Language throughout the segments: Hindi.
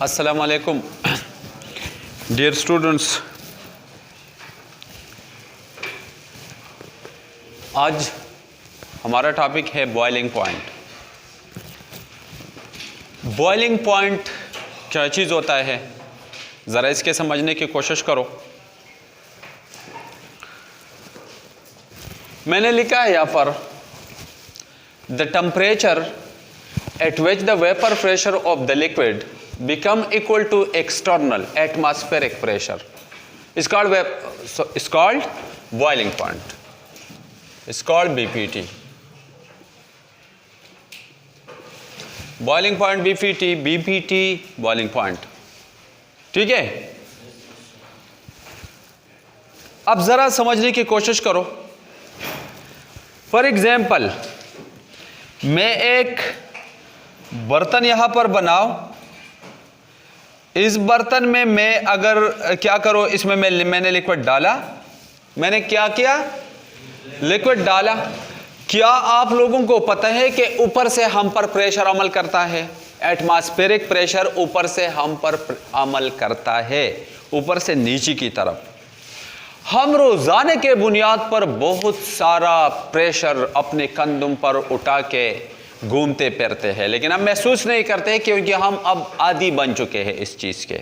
अस्सलाम वालेकुम डियर स्टूडेंट्स। आज हमारा टॉपिक है बॉइलिंग पॉइंट। बॉइलिंग पॉइंट क्या चीज़ होता है, ज़रा इसके समझने की कोशिश करो। मैंने लिखा है यहाँ पर the temperature at which the vapor pressure of the liquid become equal to external atmospheric pressure is called boiling point. It's called BPT. Boiling point BPT boiling point. ठीक है, अब जरा समझने की कोशिश करो। फॉर एग्जाम्पल, मैं एक बर्तन यहां पर बनाओ। इस बर्तन में मैं अगर क्या करो, इसमें मैंने लिक्विड डाला। मैंने क्या किया? लिक्विड डाला। क्या आप लोगों को पता है कि ऊपर से हम पर प्रेशर अमल करता है? एटमॉस्फेरिक प्रेशर ऊपर से हम पर अमल करता है, ऊपर से नीचे की तरफ। हम रोजाना के बुनियाद पर बहुत सारा प्रेशर अपने कंधों पर उठा के घूमते फिरते हैं, लेकिन हम महसूस नहीं करते हैं क्योंकि हम अब आदी बन चुके हैं इस चीज के।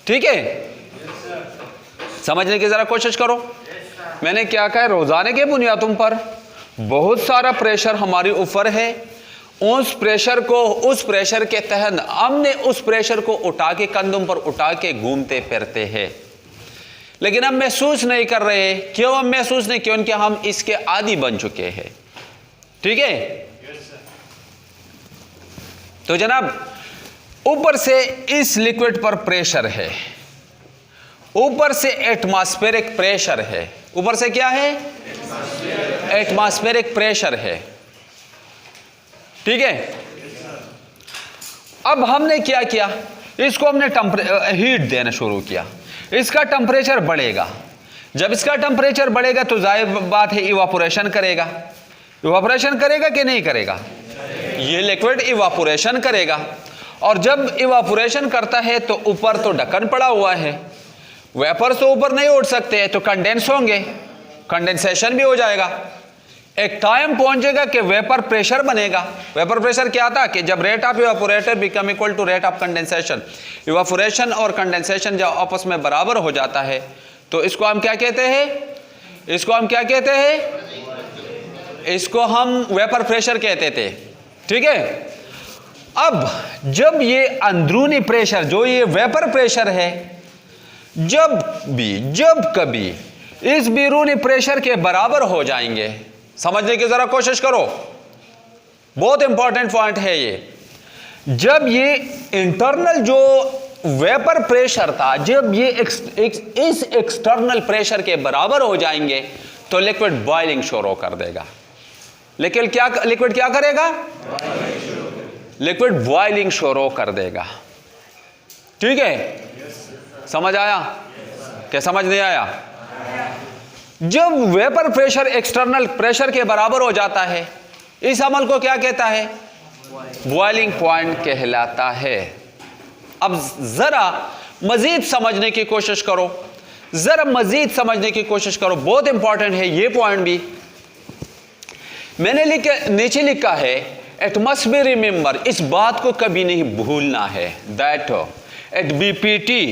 ठीक है, समझने की जरा कोशिश करो। मैंने क्या कहा? रोजाना के बुनियादों पर बहुत सारा प्रेशर हमारे ऊपर है। उस प्रेशर के तहत हमने उस प्रेशर को उठा के कंधों पर उठा के घूमते फिरते हैं, लेकिन हम महसूस नहीं कर रहे। क्यों हम महसूस नहीं? क्योंकि हम इसके आदी बन चुके हैं। ठीक है, तो जनाब, ऊपर से इस लिक्विड पर प्रेशर है, ऊपर से एटमॉस्फेरिक प्रेशर है। ऊपर से क्या है? एटमॉस्फेरिक प्रेशर है। ठीक है, अब हमने क्या किया? इसको हमने हीट देना शुरू किया। इसका टेम्परेचर बढ़ेगा। जब इसका टेम्परेचर बढ़ेगा तो जाहिर बात है इवापोरेशन करेगा। इवापोरेशन करेगा कि नहीं करेगा? ये लिक्विड इवापोरेशन करेगा, और जब इवापोरेशन करता है तो ऊपर तो ढक्कन पड़ा हुआ है, वेपर्स तो ऊपर नहीं उठ सकते, तो कंडेंस होंगे, कंडेंसेशन भी हो जाएगा। एक टाइम पहुंचेगा कि वेपर प्रेशर बनेगा। वेपर प्रेशर क्या था कि जब rate of evaporator become equal to rate of condensation, evaporation और कंडेंसेशन जब आपस में बराबर हो जाता है तो इसको हम क्या कहते हैं? इसको हम क्या कहते हैं? इसको हम वेपर प्रेशर कहते थे। ठीक है, अब जब ये अंदरूनी प्रेशर, जो ये वेपर प्रेशर है, जब कभी इस बैरूनी प्रेशर के बराबर हो जाएंगे, समझने की जरा कोशिश करो, बहुत इंपॉर्टेंट पॉइंट है ये। जब ये इंटरनल जो वेपर प्रेशर था, जब ये इस एक्सटर्नल प्रेशर के बराबर हो जाएंगे तो लिक्विड बॉइलिंग शुरू कर देगा। लिक्विड क्या करेगा? लिक्विड बॉइलिंग शुरू कर देगा। ठीक है, समझ आया क्या समझ नहीं आया? जब वेपर प्रेशर एक्सटर्नल प्रेशर के बराबर हो जाता है, इस अमल को क्या कहता है? बॉइलिंग पॉइंट कहलाता है। अब जरा मजीद समझने की कोशिश करो, समझने की कोशिश करो, बहुत इंपॉर्टेंट है ये पॉइंट भी। मैंने नीचे लिखा है, इट मस्ट बी रिमेंबर, इस बात को कभी नहीं भूलना है, दैट एट बीपीटी,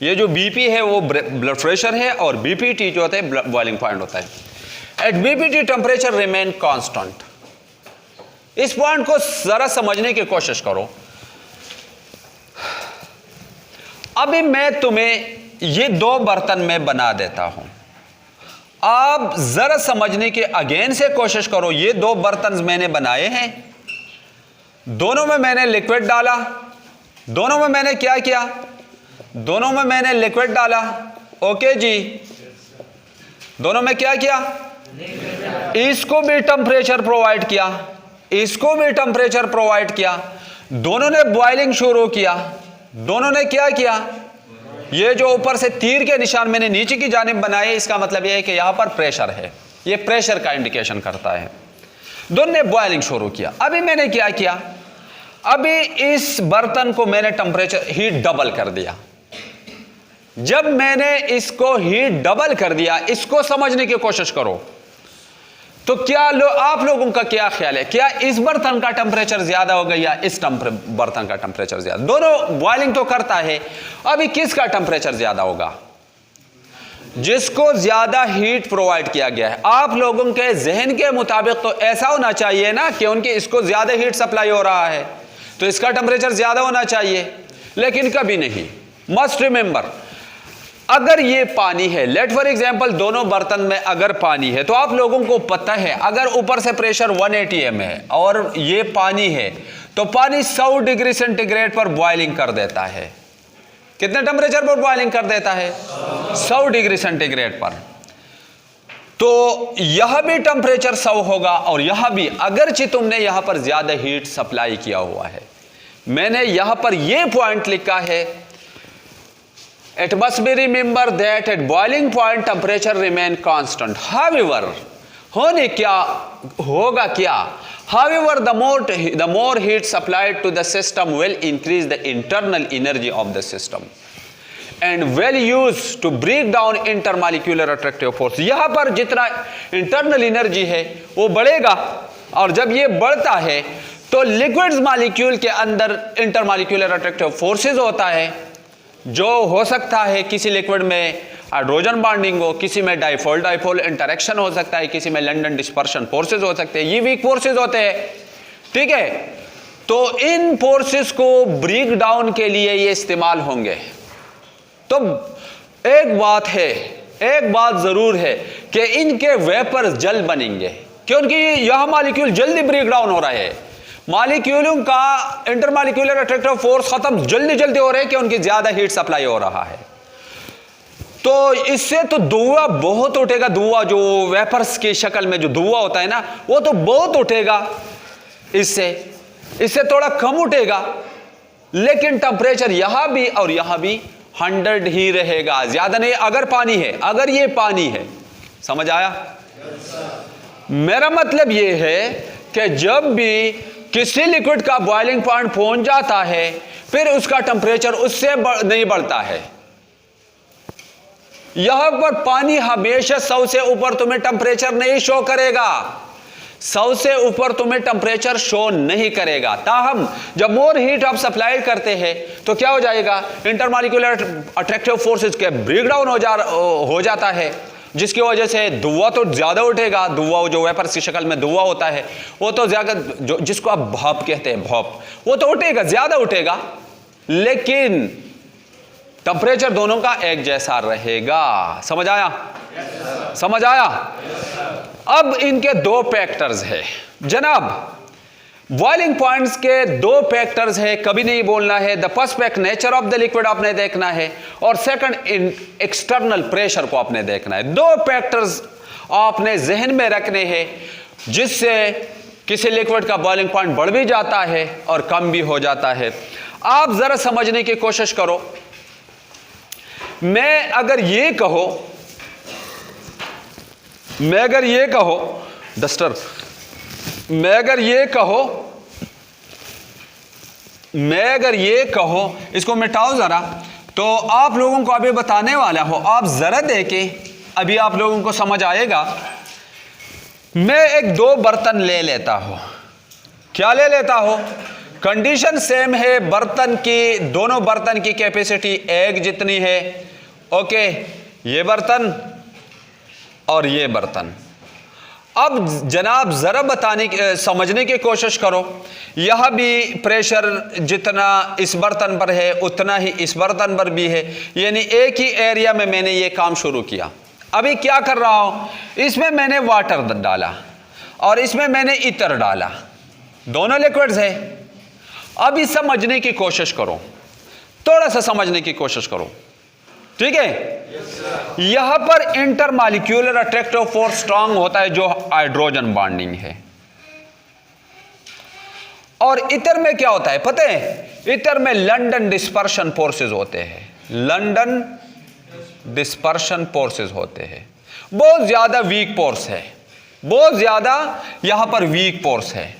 ये जो बीपी है वो ब्लड प्रेशर है, और बीपीटी जो होता है बॉइलिंग पॉइंट होता है। At BPT temperature remain constant. इस पॉइंट को जरा समझने की कोशिश करो। अभी मैं तुम्हें ये दो बर्तन में बना देता हूं, आप जरा समझने की अगेन से कोशिश करो। ये दो बर्तन मैंने बनाए हैं, दोनों में मैंने लिक्विड डाला। दोनों में मैंने क्या किया? दोनों में मैंने लिक्विड डाला। ओके जी, दोनों में क्या किया? इसको भी टेम्परेचर प्रोवाइड किया, इसको भी टेम्परेचर प्रोवाइड किया। दोनों ने बॉइलिंग शुरू किया। दोनों ने क्या किया? ये जो ऊपर से तीर के निशान मैंने नीचे की जानिब बनाए, इसका मतलब यह है कि यहां पर प्रेशर है, ये प्रेशर का इंडिकेशन करता है। दोनों ने बॉइलिंग शुरू किया। अभी मैंने क्या किया? अभी इस बर्तन को मैंने टेम्परेचर हीट डबल कर दिया। जब मैंने इसको हीट डबल कर दिया, इसको समझने की कोशिश करो, तो क्या आप लोगों का क्या ख्याल है, क्या इस बर्तन का टेम्परेचर ज्यादा होगा या इस बर्तन का टेम्परेचर ज्यादा? दोनों बॉइलिंग तो करता है, अभी किसका टेम्परेचर ज्यादा होगा? जिसको ज्यादा हीट प्रोवाइड किया गया है। आप लोगों के जहन के मुताबिक तो ऐसा होना चाहिए ना कि उनकी इसको ज्यादा हीट सप्लाई हो रहा है तो इसका टेम्परेचर ज्यादा होना चाहिए, लेकिन कभी नहीं। मस्ट रिमेंबर, अगर ये पानी है, लेट फॉर एग्जांपल दोनों बर्तन में अगर पानी है, तो आप लोगों को पता है अगर ऊपर से प्रेशर 180 m है और ये पानी है, तो पानी 100 डिग्री सेंटीग्रेड पर बॉइलिंग कर देता है। कितने टेम्परेचर पर बॉइलिंग कर देता है? 100 डिग्री सेंटीग्रेड पर। तो यह भी टेम्परेचर 100 होगा और यह भी, अगरचे तुमने यहां पर ज्यादा हीट सप्लाई किया हुआ है। मैंने यहां पर यह पॉइंट लिखा है, it must be remember that at boiling point temperature remain constant. However, होने क्या होगा क्या? However, the more heat supplied to the system will increase the internal energy of the system and will use to break down intermolecular attractive force. यहां पर जितना इंटरनल एनर्जी है वो बढ़ेगा, और जब ये बढ़ता है तो लिक्विड्स मॉलिक्यूल के अंदर इंटरमॉलिक्यूलर अट्रैक्टिव फोर्सेस होता है, जो हो सकता है किसी लिक्विड में हाइड्रोजन बॉन्डिंग हो, किसी में डाइपोल डाइपोल इंटरेक्शन हो सकता है, किसी में लंडन डिस्पर्शन फोर्सेस हो सकते हैं। ये वीक फोर्सेस होते हैं, ठीक है। तो इन फोर्सेस को ब्रेक डाउन के लिए ये इस्तेमाल होंगे। तो एक बात है, एक बात जरूर है कि इनके वेपर जल्द बनेंगे, क्योंकि यह मॉलिक्यूल जल्दी ब्रेक डाउन हो रहा है। मॉलिक्यूलों का इंटरमॉलिक्यूलर अट्रैक्टिव फोर्स खत्म जल्दी जल्दी हो रहे हैं कि उनकी ज्यादा हीट सप्लाई हो रहा है। तो इससे तो धुआं बहुत उठेगा, धुआं जो वेपर्स की शक्ल में जो धुआं होता है ना, वो तो बहुत उठेगा, इससे थोड़ा कम उठेगा, लेकिन टेम्परेचर यहां भी और यहां भी 100 ही रहेगा, ज्यादा नहीं। अगर पानी है, अगर ये पानी है, समझ आया? मेरा मतलब ये है कि जब भी किसी लिक्विड का बॉइलिंग पॉइंट पहुंच जाता है, फिर उसका टेम्परेचर उससे नहीं बढ़ता है। यहां पर पानी हमेशा 100 से ऊपर तुम्हें टेम्परेचर नहीं शो करेगा, 100 से ऊपर तुम्हें टेम्परेचर शो नहीं करेगा। ताहम जब मोर हीट आप सप्लाई करते हैं तो क्या हो जाएगा, इंटरमॉलिक्यूलर अट्रैक्टिव फोर्सेस के ब्रेकडाउन हो जाता है, जिसकी वजह से धुआं तो ज्यादा उठेगा। धुआं जो वेपर्स की शक्ल में धुआं होता है वो तो ज्यादा, जिसको आप भाप कहते हैं, भाप, वो तो उठेगा, ज्यादा उठेगा, लेकिन टेम्परेचर दोनों का एक जैसा रहेगा। समझ आया? समझ आया? अब इनके दो फैक्टर्स है जनाब, बॉइलिंग पॉइंट्स के दो फैक्टर्स है, कभी नहीं बोलना है। The first fact nature of the liquid आपने देखना है, और सेकंड एक्सटर्नल प्रेशर को आपने देखना है। दो फैक्टर्स आपने जहन में रखने हैं, जिससे किसी लिक्विड का बॉइलिंग पॉइंट बढ़ भी जाता है और कम भी हो जाता है। आप जरा समझने की कोशिश करो। मैं अगर ये कहो डस्टर, मैं अगर ये कहो इसको मिटाओ जरा, तो आप लोगों को अभी बताने वाला हो, आप जरा देखें, अभी आप लोगों को समझ आएगा। मैं एक दो बर्तन ले लेता हूं, क्या ले लेता हूं, कंडीशन सेम है, बर्तन की, दोनों बर्तन की कैपेसिटी एक जितनी है, ओके, ये बर्तन और ये बर्तन। अब जनाब जरा समझने की कोशिश करो, यह भी प्रेशर जितना इस बर्तन पर है उतना ही इस बर्तन पर भी है, यानी एक ही एरिया में मैंने ये काम शुरू किया। अभी क्या कर रहा हूं, इसमें मैंने वाटर डाला और इसमें मैंने इतर डाला, दोनों लिक्विड्स है। अभी समझने की कोशिश करो, थोड़ा सा समझने की कोशिश करो, ठीक है। यहां पर इंटरमॉलिक्यूलर अट्रैक्टिव फोर्स स्ट्रांग होता है, जो हाइड्रोजन बॉन्डिंग है, और इतर में क्या होता है पता है, इतर में लंडन डिस्पर्शन फोर्सेस होते हैं, लंडन डिस्पर्शन फोर्सेस होते हैं। बहुत ज्यादा वीक फोर्स है, बहुत ज्यादा यहां पर वीक फोर्स है,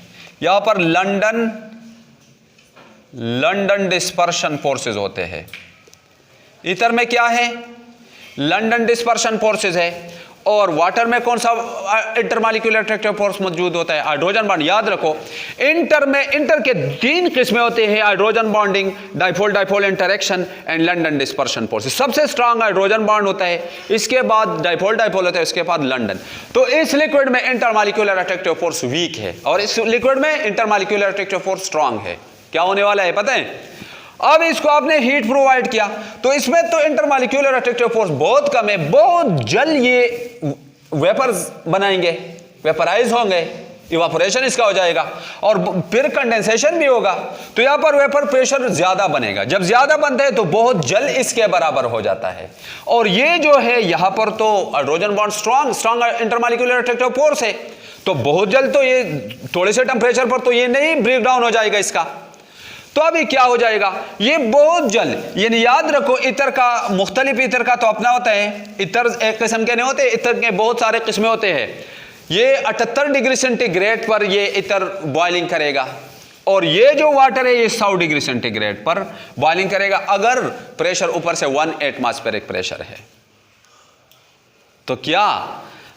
यहां पर लंडन लंडन डिस्पर्शन फोर्सेस होते हैं। ईथर में क्या है? लंडन डिस्पर्शन फोर्सेस है। और वाटर में कौन सा इंटरमॉलिक्यूलर अट्रैक्टिव फोर्स मौजूद होता है? Hydrogen bond. याद रखो, इंटर के 3 किस्में होते हैं, hydrogen bonding, dipole dipole interaction and London dispersion force. सबसे स्ट्रांग हाइड्रोजन बॉन्ड होता है, इसके बाद डाइपोल डाइपोल होता है, इसके बाद लंडन। तो इस लिक्विड में इंटरमॉलिक्यूलर अट्रैक्टिव फोर्स वीक है और इस लिक्विड में इंटरमॉलिक्यूलर अट्रैक्टिव फोर्स स्ट्रांग है। क्या होने वाला है पता है? अब इसको आपने हीट प्रोवाइड किया तो इसमें तो इंटरमॉलिक्यूलर अट्रैक्टिव फोर्स बहुत कम है, बहुत जल्द ये वेपर्स बनाएंगे, वेपराइज होंगे, इवापोरेशन इसका हो जाएगा और फिर कंडेंसेशन भी होगा। तो यहां पर वेपर प्रेशर ज्यादा बनेगा। जब ज्यादा बनता है तो बहुत जल्द इसके बराबर हो जाता है। और ये जो है यहां पर तो hydrogen bond strong intermolecular attractive force है, तो बहुत जल्द तो ये थोड़े से टेंपरेचर पर तो ये नहीं ब्रेक डाउन हो जाएगा इसका। तो अभी क्या हो जाएगा? ये बहुत जल्द, यानी याद रखो इतर का, मुख्तलिफ इतर का तो अपना होता है, इतर एक किस्म के नहीं होते, इतर के बहुत सारे किस्में होते हैं। ये 78 डिग्री सेंटीग्रेड पर ये इतर बॉइलिंग करेगा और ये जो वाटर है ये 100 डिग्री सेंटीग्रेड पर बॉइलिंग करेगा अगर प्रेशर ऊपर से 1 एटमॉस्फेरिक प्रेशर है। तो क्या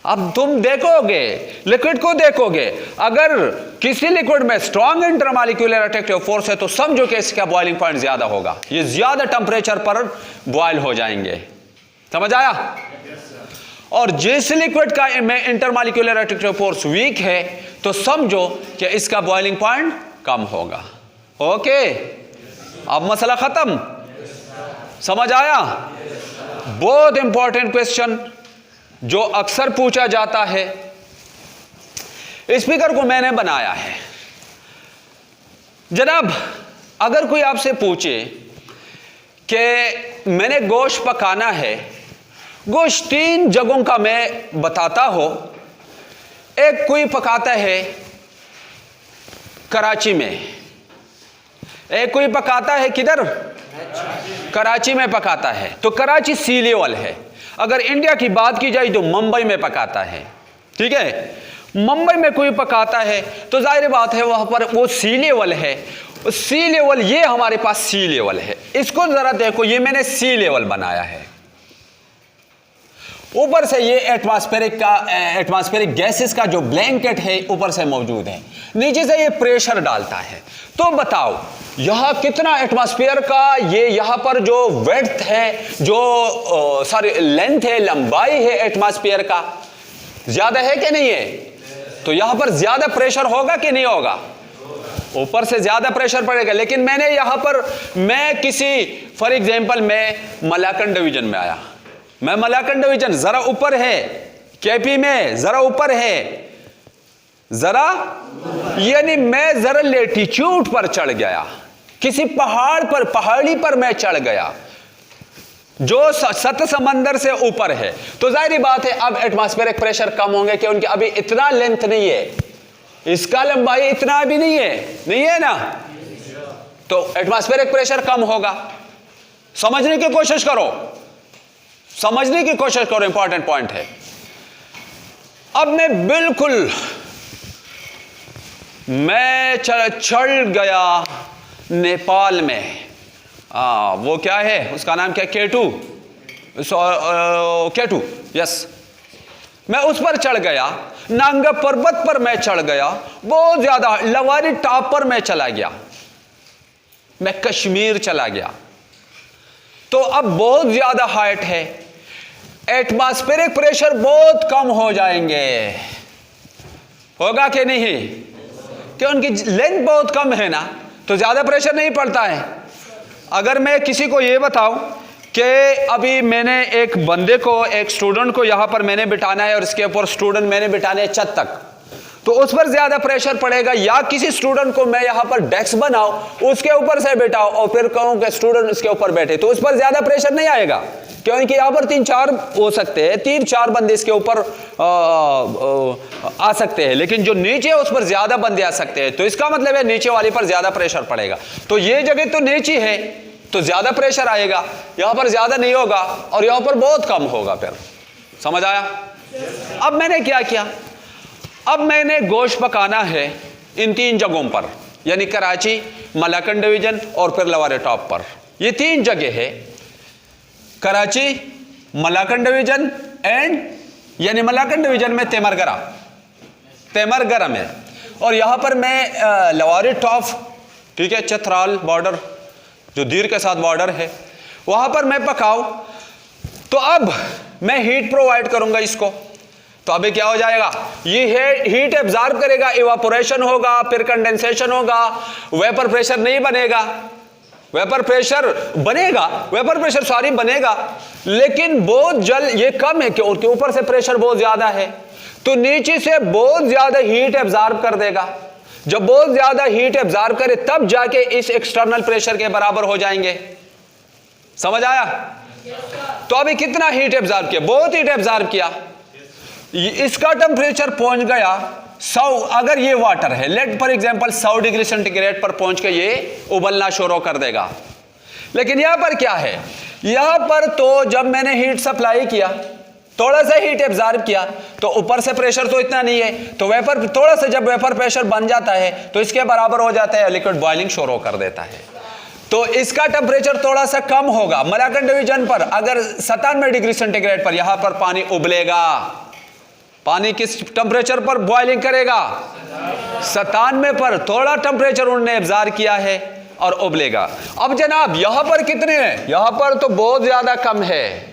अब तुम देखोगे, लिक्विड को देखोगे, अगर किसी लिक्विड में स्ट्रॉन्ग इंटरमॉलिक्यूलर अट्रैक्टिव फोर्स है तो समझो कि इसका बॉइलिंग पॉइंट ज्यादा होगा, ये ज्यादा टेंपरेचर पर बॉइल हो जाएंगे। समझ आया? और जिस लिक्विड का में इंटरमॉलिक्यूलर अट्रैक्टिव फोर्स वीक है तो समझो कि इसका बॉइलिंग पॉइंट कम होगा। ओके, अब मसला खत्म। समझ आया? बहुत इंपॉर्टेंट क्वेश्चन जो अक्सर पूछा जाता है। स्पीकर को मैंने बनाया है। जनाब, अगर कोई आपसे पूछे कि मैंने गोश्त पकाना है, गोश्त 3 जगहों का मैं बताता हूं, एक कोई पकाता है कराची में, एक कोई पकाता है किधर? कराची में पकाता है। तो कराची सी लेवल है। अगर इंडिया की बात की जाए तो मुंबई में पकाता है। ठीक है, मुंबई में कोई पकाता है तो जाहिर बात है वहां पर वो सी लेवल है। सी लेवल, ये हमारे पास सी लेवल है। इसको जरा देखो, ये मैंने सी लेवल बनाया है। ऊपर से ये एटमॉस्फेरिक गैसेस का जो ब्लैंकेट है ऊपर से मौजूद है, नीचे से ये प्रेशर डालता है। तो बताओ यहां कितना एटमॉस्फेयर का, ये यहां पर जो विड्थ है, जो लेंथ है, लंबाई है एटमॉस्फेयर का, ज्यादा है कि नहीं है? तो यहां पर ज्यादा प्रेशर होगा कि नहीं होगा? ऊपर से ज्यादा प्रेशर पड़ेगा। लेकिन मैंने यहां पर, मैं किसी फॉर एग्जांपल मैं मलाकन डिवीजन में आया, मैं मलाकन डिवीजन जरा ऊपर है, केपी में जरा ऊपर है, जरा यानी मैं जरा लेटीट्यूड पर चढ़ गया, किसी पहाड़ पर, पहाड़ी पर मैं चढ़ गया जो सतह समंदर से ऊपर है। तो जाहिर बात है अब एटमॉस्फेरिक प्रेशर कम होंगे क्योंकि अभी इतना लेंथ नहीं है, इसका लंबाई इतना भी नहीं है ना, तो एटमॉस्फेरिक प्रेशर कम होगा। समझने की कोशिश करो, समझने की कोशिश करो, इंपॉर्टेंट पॉइंट है। अब मैं बिल्कुल चढ़ गया नेपाल में, वो क्या है उसका नाम क्या? केटू, यस, मैं उस पर चढ़ गया, नांगा पर्वत पर मैं चढ़ गया, बहुत ज्यादा लवारी टॉप पर मैं चला गया, मैं कश्मीर चला गया। तो अब बहुत ज्यादा हाइट है, एटमॉस्फेरिक प्रेशर बहुत कम हो जाएंगे, होगा कि नहीं? कि उनकी लेंथ बहुत कम है ना, तो ज्यादा प्रेशर नहीं पड़ता है। अगर मैं किसी को ये बताऊं कि अभी मैंने एक बंदे को, एक स्टूडेंट को यहां पर मैंने बिठाना है और इसके ऊपर स्टूडेंट मैंने बिठाने हैं छत तक, तो उस पर ज्यादा प्रेशर पड़ेगा। या किसी स्टूडेंट को मैं यहां पर डेस्क बनाऊं, उसके ऊपर से बैठाओ और फिर कहूं कि स्टूडेंट इसके ऊपर बैठे, तो उस पर ज्यादा प्रेशर नहीं आएगा क्योंकि यहां पर 3-4 हो सकते हैं, 3-4 बंदे इसके ऊपर आ सकते हैं, लेकिन जो नीचे है उस पर ज्यादा बंदे आ सकते हैं। तो इसका मतलब है नीचे वाले पर ज्यादा प्रेशर पड़ेगा। तो ये जगह तो नीचे है तो ज्यादा प्रेशर आएगा, यहां पर ज्यादा नहीं होगा और यहां पर बहुत कम होगा। फिर समझ आया? अब मैंने क्या किया, अब मैंने गोश्त पकाना है इन 3 जगहों पर, यानी कराची, मलाकन डिवीजन और फिर लवारे टॉप पर। ये 3 जगह है, कराची, मलाकन डिवीजन एंड यानी मलाकन डिवीजन में तेमरगरा में, और यहां पर मैं लवारे टॉप, ठीक है, चतराल बॉर्डर जो दीर के साथ बॉर्डर है, वहां पर मैं पकाऊं। तो अब मैं हीट प्रोवाइड करूंगा इसको, तो अभी क्या हो जाएगा, ये हीट एब्जॉर्ब करेगा, इवापोरेशन होगा, फिर कंडेंसेशन होगा, वेपर प्रेशर नहीं बनेगा, वेपर प्रेशर बनेगा, लेकिन बहुत जल ये कम है कि उसके ऊपर से प्रेशर बहुत ज्यादा है, तो नीचे से बहुत ज्यादा हीट एब्जॉर्ब कर देगा। जब बहुत ज्यादा हीट एब्जॉर्ब करे तब जाके इस एक्सटर्नल प्रेशर के बराबर हो जाएंगे। समझ आया? तो अभी कितना हीट एब्जॉर्ब किया, बहुत हीट एब्जॉर्ब किया, इसका टेम्परेचर पहुंच गया 100, अगर ये वाटर है, let for example 100 degree centigrade पर पहुंच के ये उबलना शुरू कर देगा। लेकिन यहां पर क्या है, यहां पर तो जब मैंने हीट सप्लाई किया, थोड़ा सा हीट एब्जॉर्ब किया, तो ऊपर से प्रेशर तो इतना नहीं है, तो वेपर थोड़ा सा जब वेपर प्रेशर बन जाता है तो इसके बराबर हो जाता है, लिक्विड बॉइलिंग शुरू कर देता है। तो इसका टेम्परेचर थोड़ा सा कम होगा। मलाकन डिवीजन पर अगर 97 डिग्री सेंटीग्रेड पर यहां पर पानी उबलेगा, पानी किस टेम्परेचर पर बॉइलिंग करेगा, 97 पर, थोड़ा टेम्परेचर उन्होंने एब्जॉर्ब किया है और उबलेगा। अब जनाब यहां पर कितने हैं, यहां पर तो बहुत ज्यादा कम है,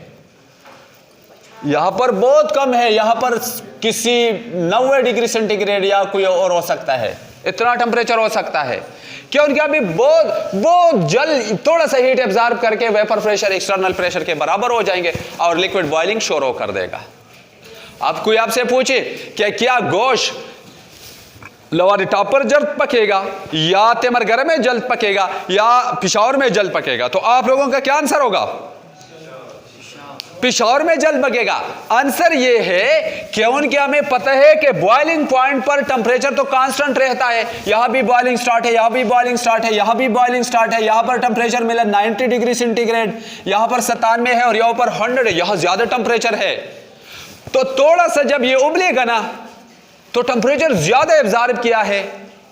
यहां पर बहुत कम है, यहां पर किसी 90 डिग्री सेंटीग्रेड या कोई और हो सकता है, इतना टेम्परेचर हो सकता है, क्योंकि अभी बहुत जल थोड़ा सा हीट एब्जॉर्ब करके वेपर प्रेशर एक्सटर्नल प्रेशर के बराबर हो जाएंगे और लिक्विड बॉइलिंग शुरू कर देगा। अब कोई आपसे पूछे कि क्या गोश्त लवारे टॉप पर जल्द पकेगा या तेमरगरा में जल्द पकेगा या पिशावर में जल्द पकेगा, तो आप लोगों का क्या आंसर होगा, पिशावर में जल्द पकेगा। आंसर ये है कि उनके हमें पता है कि बॉइलिंग पॉइंट पर टेम्परेचर तो कांस्टेंट रहता है, यहां भी बॉइलिंग स्टार्ट है, यहां भी बॉइलिंग स्टार्ट है, यहां भी बॉइलिंग स्टार्ट है, यहां पर टेम्परेचर मिला 90 डिग्री सेंटीग्रेड, यहां पर 97 है और यहां पर 100 है, यहां ज्यादा टेम्परेचर है। तो थोड़ा सा जब ये उबलेगा ना तो टेम्परेचर ज्यादा एब्जॉर्ब किया है,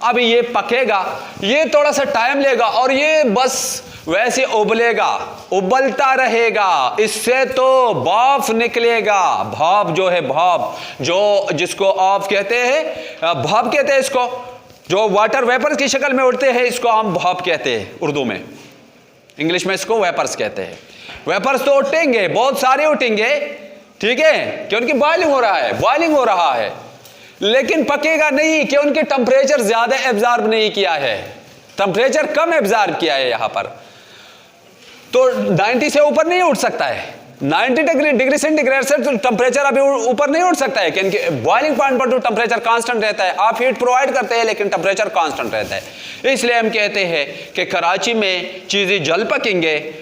अब ये पकेगा, ये थोड़ा सा टाइम लेगा और ये बस वैसे उबलेगा, उबलता रहेगा, इससे तो भाप निकलेगा, भाप जो है, भाप जो जिसको आप कहते हैं, भाप कहते हैं इसको, जो वाटर वेपर्स की शक्ल में उड़ते हैं, इसको हम भाप कहते हैं उर्दू में, इंग्लिश में इसको वेपर्स कहते हैं। वेपर्स तो उठेंगे, बहुत सारे उठेंगे, ठीक है, क्योंकि बॉइलिंग हो रहा है, लेकिन पकेगा नहीं क्योंकि टेम्परेचर ज्यादा एब्जॉर्ब नहीं किया है, टेम्परेचर कम एब्जॉर्ब किया है यहां पर, तो 90 से ऊपर नहीं उठ सकता है, 90 डिग्री सेंटीग्रेड से तो टेम्परेचर अभी ऊपर नहीं उठ सकता है, क्योंकि बॉइलिंग पॉइंट पर तो टेम्परेचर कांस्टेंट रहता है, आप हीट प्रोवाइड करते हैं लेकिन टेम्परेचर कांस्टेंट रहता है। इसलिए हम कहते हैं कि कराची में चीजें जल्द पकेंगे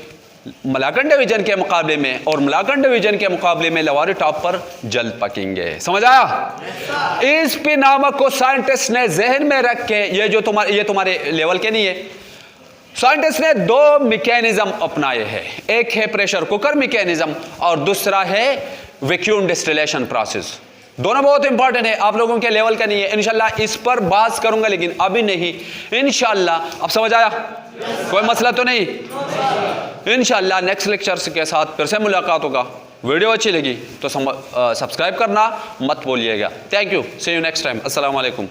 मलाकन डिवीजन के मुकाबले में, और मलाकन डिवीजन के मुकाबले में लवारे टॉप पर जल्द पकेंगे। समझ आया? इस पिनामक को साइंटिस्ट ने जहन में रख के, ये तुम्हारे लेवल के नहीं है, साइंटिस्ट ने 2 मैकेनिज्म अपनाए हैं, एक है प्रेशर कुकर मैकेनिज्म और दूसरा है वैक्यूम डिस्टिलेशन प्रोसेस। दोनों बहुत इंपॉर्टेंट है, आप लोगों के लेवल का नहीं है, इंशाल्लाह इस पर बात करूंगा लेकिन अभी नहीं, इंशाल्लाह। अब समझ आया? कोई मसला तो नहीं? इंशाल्लाह नेक्स्ट लेक्चर के साथ फिर से मुलाकात होगा। वीडियो अच्छी लगी तो सब्सक्राइब करना मत भूलिएगा। Thank you, see you next time. अस्सलाम वालेकुम।